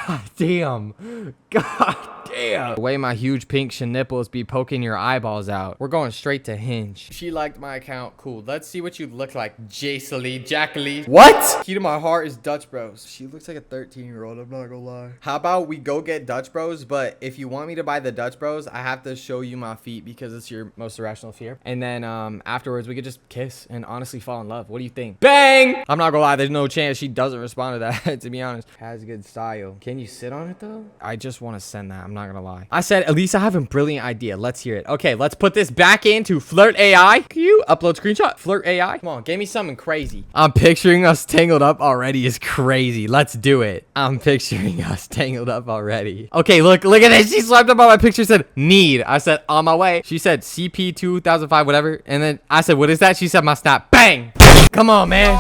God damn. God damn. The way my huge pink nipples be poking your eyeballs out. We're going straight to Hinge. She liked my account. Cool. Let's see what you look like. Jacqueline. What? Key to my heart is Dutch Bros. She looks like a 13-year-old. I'm not gonna lie. How about we go get Dutch Bros? But if you want me to buy the Dutch Bros, I have to show you my feet because it's your most irrational fear. And then afterwards, we could just kiss and honestly fall in love. What do you think? Bang! I'm not gonna lie. There's no chance she doesn't respond to that, to be honest. Has good style. Can you sit on it, though? I just want to send that. I'm not gonna lie. I said, at least I have a brilliant idea. Let's hear it. Okay, let's put this back into Flirt AI. Can you upload screenshot? Flirt AI. Come on, give me something crazy. I'm picturing us tangled up already is crazy. Let's do it. I'm picturing us tangled up already. Okay, look at this. She swiped up on my picture, said need. I said on my way. She said CP 2005, whatever. And then I said, what is that? She said my snap. Bang. Come on, man.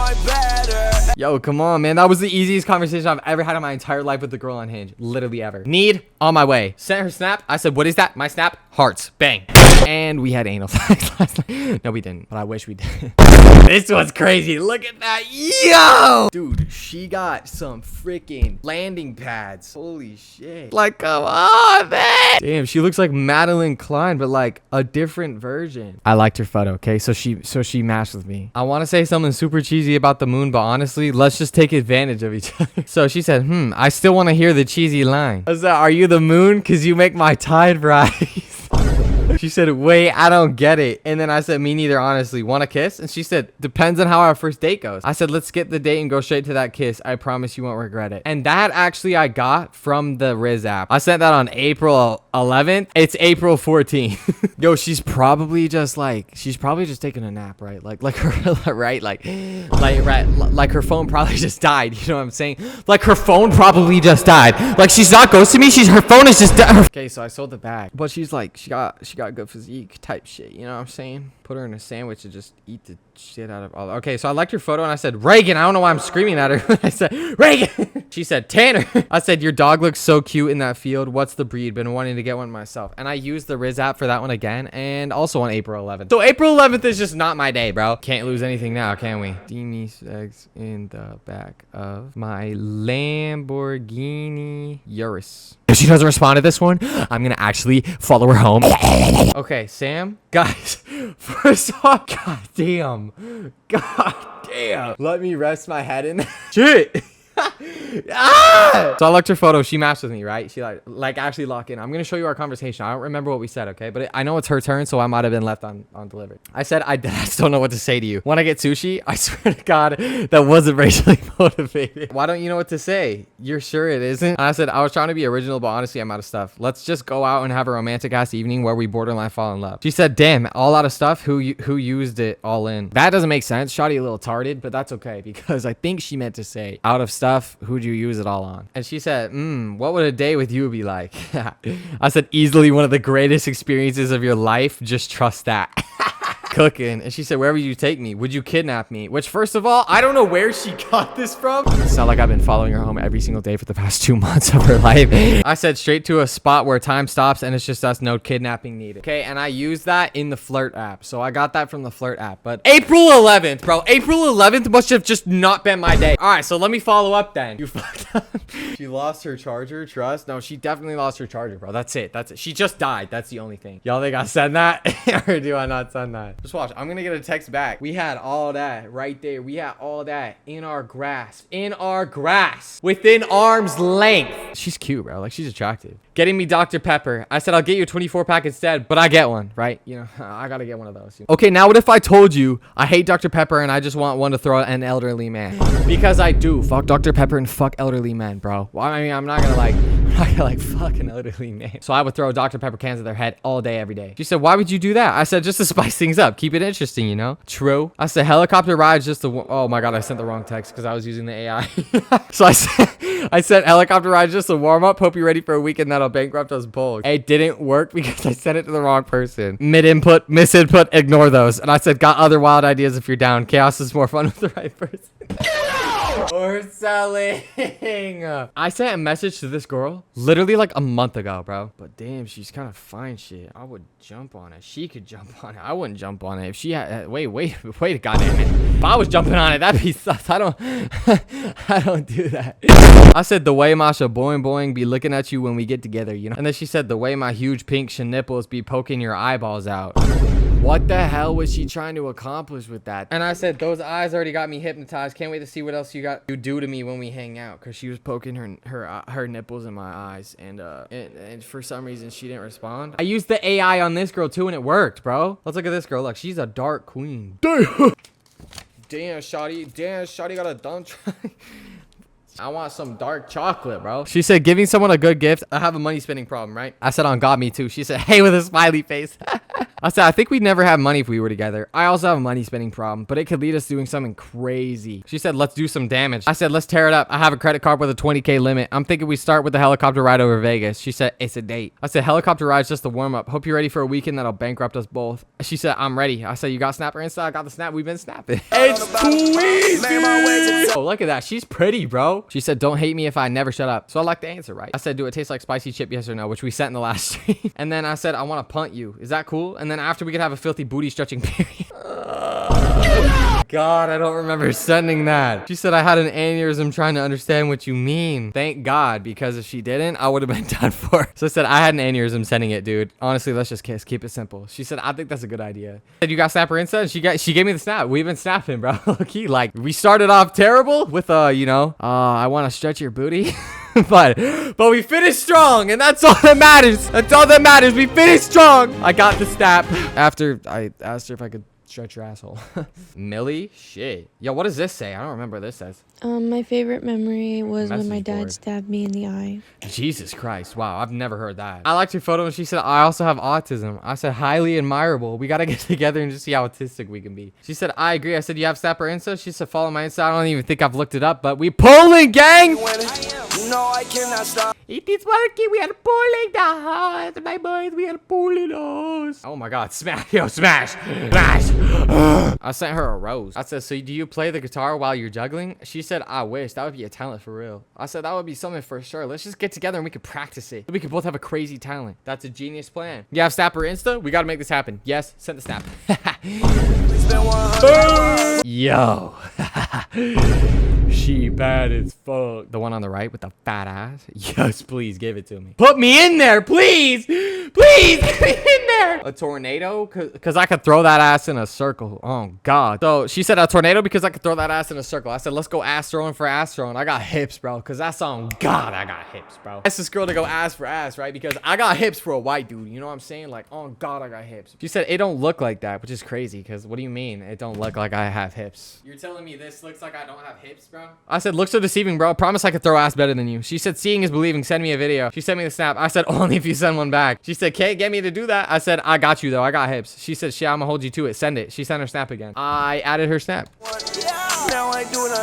Yo, come on, man. That was the easiest conversation I've ever had in my entire life with the girl on Hinge. Literally ever. Need, on my way. Sent her snap. I said, what is that? My snap, hearts. Bang. And we had anal sex last night. No, we didn't, but I wish we did. This was crazy. Look at that. Yo! Dude, she got some freaking landing pads. Holy shit. Like, come on, man. Damn, she looks like Madeline Klein, but like a different version. I liked her photo, okay? So she matched with me. I want to say something super cheesy about the moon, but honestly, let's just take advantage of each other. So she said, I still want to hear the cheesy line. I said, are you the moon? Because you make my tide rise. She said, wait, I don't get it. And then I said, me neither, honestly. Want a kiss? And she said, depends on how our first date goes. I said, let's skip the date and go straight to that kiss. I promise you won't regret it. And that actually I got from the Riz app. I sent that on April 11th. It's April 14th. Yo, she's probably just taking a nap, right? Like her, right? Like her phone probably just died. You know what I'm saying? Like her phone probably just died. Like she's not ghosting me. Her phone is just dead. Okay, so I sold the bag. But she's like, she got good physique type shit. You know what I'm saying? Put her in a sandwich and just eat the shit out of all. Okay, so I liked her photo and I said, Reagan. I don't know why I'm screaming at her. I said, Reagan. She said, Tanner. I said, your dog looks so cute in that field. What's the breed? Been wanting to get one myself. And I used the Riz app for that one again and also on April 11th. So April 11th is just not my day, bro. Can't lose anything now, can we? Steamy sex in the back of my Lamborghini Urus. If she doesn't respond to this one, I'm gonna actually follow her home. Okay, Sam. Guys, first off, god damn. Let me rest my head in that shit. So I looked her photo. She matched with me, right? She like actually locked in. I'm gonna show you our conversation. I don't remember what we said, okay? But I know it's her turn, so I might have been left on delivered. I said I just don't know what to say to you. When I get sushi, I swear to God, that wasn't racially motivated. Why don't you know what to say? You're sure it isn't? And I said I was trying to be original, but honestly, I'm out of stuff. Let's just go out and have a romantic ass evening where we borderline fall in love. She said, damn, all out of stuff. Who used it all in? That doesn't make sense. Shawty a little tarded, but that's okay because I think she meant to say out of stuff. Who'd you use it all on? And she said, what would a day with you be like? I said, easily one of the greatest experiences of your life. Just trust that. Cooking. And she said, where would you take me? Would you kidnap me? Which, first of all, I don't know where she got this from. It's not like I've been following her home every single day for the past 2 months of her life. I said straight to a spot where time stops and it's just us, no kidnapping needed. Okay, and I used that in the Flirt app. So I got that from the Flirt app. But April 11th, bro. April 11th must have just not been my day. All right, so let me follow up then. You fucked up. She lost her charger, trust? No, she definitely lost her charger, bro. That's it. She just died. That's the only thing. Y'all think I send that? Or do I not send that? Just watch. I'm gonna get a text back. We had all that right there. We had all that in our grasp. In our grasp. Within arm's length. She's cute, bro. Like, she's attractive. Getting me Dr. Pepper. I said, I'll get you a 24-pack instead, but I get one, right? You know, I gotta get one of those. Okay, now what if I told you I hate Dr. Pepper and I just want one to throw at an elderly man? Because I do. Fuck Dr. Pepper and fuck elderly men, bro. Well, I mean, I'm not gonna fuck an elderly man. So I would throw Dr. Pepper cans at their head all day, every day. She said, why would you do that? I said, just to spice things up. Keep it interesting, you know? True. I said, helicopter rides just to... Oh my God, I sent the wrong text because I was using the AI. So I said, helicopter rides just to warm up. Hope you're ready for a weekend that'll bankrupt us both. It didn't work because I sent it to the wrong person. Mid-input, misinput, ignore those. And I said, got other wild ideas if you're down. Chaos is more fun with the right person. We're selling. I sent a message to this girl literally like a month ago, bro. But damn, she's kind of fine shit. I would jump on it. She could jump on it. I wouldn't jump on it. If she had, wait, goddamn it. If I was jumping on it, that'd be sus. I don't do that. I said the way Masha boing boing be looking at you when we get together, you know. And then she said the way my huge pink nipples be poking your eyeballs out. What the hell was she trying to accomplish with that? And I said, those eyes already got me hypnotized. Can't wait to see what else you do to me when we hang out. Cause she was poking her nipples in my eyes, and for some reason she didn't respond. I used the AI on this girl too, and it worked, bro. Let's look at this girl. Look, she's a dark queen. Damn, shawty got a dump truck. I want some dark chocolate, bro. She said, giving someone a good gift. I have a money spending problem, right? I said, on God, me too. She said, hey, with a smiley face. I said, I think we'd never have money if we were together. I also have a money spending problem, but it could lead us doing something crazy. She said, let's do some damage. I said, let's tear it up. I have a credit card with a 20K limit. I'm thinking we start with the helicopter ride over Vegas. She said, it's a date. I said, helicopter ride's just the warm up. Hope you're ready for a weekend that'll bankrupt us both. She said, I'm ready. I said, you got Snapper Insta? I got the snap. We've been snapping. It's too easy. Oh, look at that. She's pretty, bro. She said, don't hate me if I never shut up. So I like the answer, right? I said, do it taste like spicy chip, yes or no? Which we sent in the last stream. And then I said, I want to punt you. Is that cool? And then after we could have a filthy booty stretching period. God, I don't remember sending that. She said I had an aneurysm trying to understand what you mean. Thank God, because if she didn't, I would have been done for. So I said I had an aneurysm sending it, dude. Honestly, let's just kiss. Keep it simple. She said I think that's a good idea. I said you got Snapper Insta? And she gave me the snap. We've been snapping, bro. Low-key, like we started off terrible with I want to stretch your booty. but we finished strong, and that's all that matters. That's all that matters. We finished strong. I got the snap after I asked her if I could stretch your asshole. Millie? Shit. Yo, what does this say? I don't remember what this says. My favorite memory was when my Message dad board. stabbed me in the eye. Jesus Christ. Wow, I've never heard that. I liked your photo, and she said, I also have autism. I said, highly admirable. We got to get together and just see how autistic we can be. She said, I agree. I said, you have Snapper Insta? She said, follow my Insta. I don't even think I've looked it up, but we pulling, gang! No, I cannot stop. It is working. We are pulling the house. My boys, we are pulling the house. Oh my God. Smash. Yo, smash. Smash. I sent her a rose. I said, so do you play the guitar while you're juggling? She said, I wish. That would be a talent for real. I said, that would be something for sure. Let's just get together and we could practice it. We could both have a crazy talent. That's a genius plan. You have Snapper Insta? We got to make this happen. Yes. Send the snap. Yo. She bad as fuck. The one on the right with the fat ass? Yes, please give it to me. Put me in there, please. Please get me in there. A tornado? Because I could throw that ass in a circle. Oh, God. So she said a tornado because I could throw that ass in a circle. I said, let's go ass throwing for ass throwing. I got hips, bro. Because that's on God, I got hips, bro. Ask this girl to go ass for ass, right? Because I got hips for a white dude. You know what I'm saying? Like, oh, God, I got hips. She said, it don't look like that, which is crazy. Because what do you mean? It don't look like I have hips. You're telling me this looks like I don't have hips, bro? I said, looks so deceiving, bro. Promise I could throw ass better than you. She said, seeing is believing. Send me a video. She sent me the snap. I said, only if you send one back. She said, can't get me to do that. I said, I got you, though. I got hips. She said, shit, I'm gonna hold you to it. Send it. She sent her snap again. I added her snap. Now I do it.